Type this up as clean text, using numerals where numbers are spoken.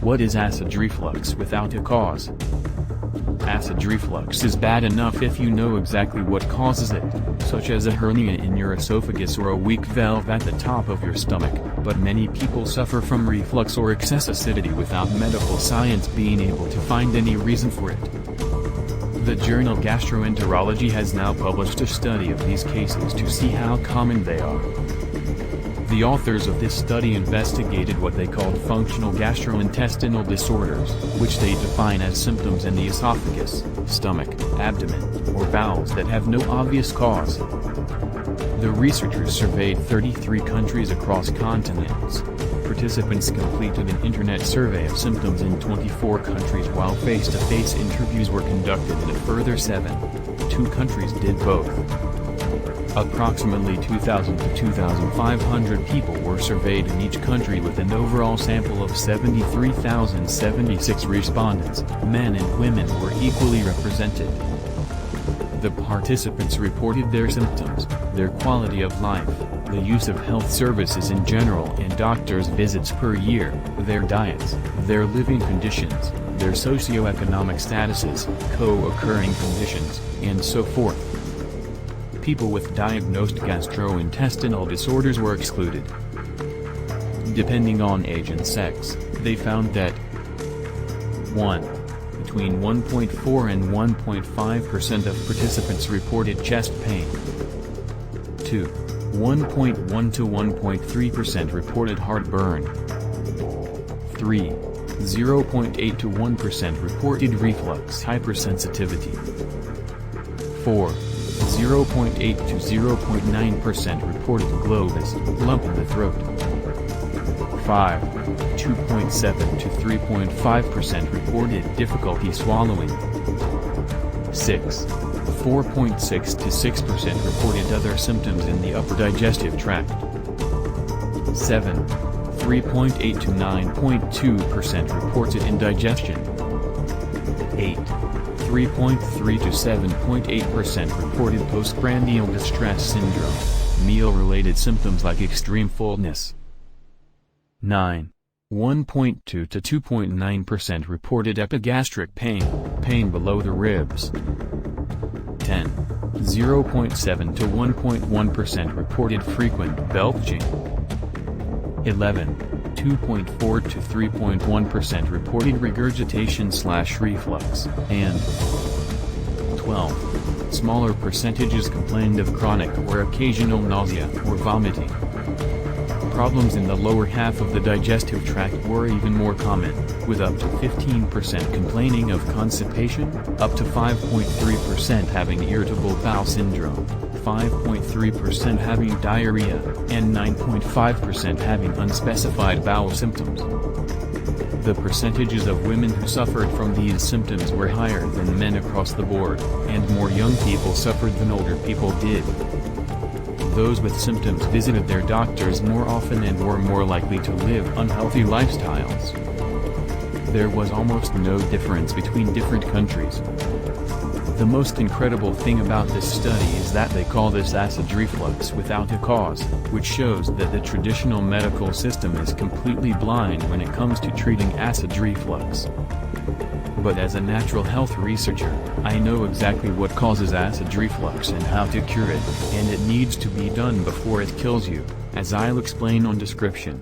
What is acid reflux without a cause? Acid reflux is bad enough if you know exactly what causes it, such as a hernia in your esophagus or a weak valve at the top of your stomach, but many people suffer from reflux or excess acidity without medical science being able to find any reason for it. The journal Gastroenterology has now published a study of these cases to see how common they are. The authors of this study investigated what they called functional gastrointestinal disorders, which they define as symptoms in the esophagus, stomach, abdomen, or bowels that have no obvious cause. The researchers surveyed 33 countries across continents. Participants completed an internet survey of symptoms in 24 countries while face-to-face interviews were conducted in a further 7. 2 countries did both. Approximately 2,000 to 2,500 people were surveyed in each country with an overall sample of 73,076 respondents. Men and women were equally represented. The participants reported their symptoms, their quality of life, the use of health services in general and doctors' visits per year, their diets, their living conditions, their socioeconomic statuses, co-occurring conditions, and so forth. People with diagnosed gastrointestinal disorders were excluded. Depending on age and sex, they found that 1. Between 1.4 and 1.5% of participants reported chest pain. 2. 1.1 to 1.3% reported heartburn. 3. 0.8 to 1% reported reflux hypersensitivity. 4. 0.8 to 0.9% reported globus, lump in the throat. 5. 2.7 to 3.5% reported difficulty swallowing. 6. 4.6 to 6% reported other symptoms in the upper digestive tract. 7. 3.8 to 9.2% reported indigestion. 8. 3.3 to 7.8% reported postprandial distress syndrome, meal-related symptoms like extreme fullness. 9. 1.2 to 2.9% reported epigastric pain, pain below the ribs. 10. 0.7 to 1.1% reported frequent belching. 11. 2.4 to 3.1% reported regurgitation/reflux, and 12. Smaller percentages complained of chronic or occasional nausea or vomiting. Problems in the lower half of the digestive tract were even more common, with up to 15% complaining of constipation, up to 5.3% having irritable bowel syndrome, 5.3% having diarrhea, and 9.5% having unspecified bowel symptoms. The percentages of women who suffered from these symptoms were higher than men across the board, and more young people suffered than older people did. Those with symptoms visited their doctors more often and were more likely to live unhealthy lifestyles. There was almost no difference between different countries. The most incredible thing about this study is that they call this acid reflux without a cause, which shows that the traditional medical system is completely blind when it comes to treating acid reflux. But as a natural health researcher, I know exactly what causes acid reflux and how to cure it, and it needs to be done before it kills you, as I'll explain on description.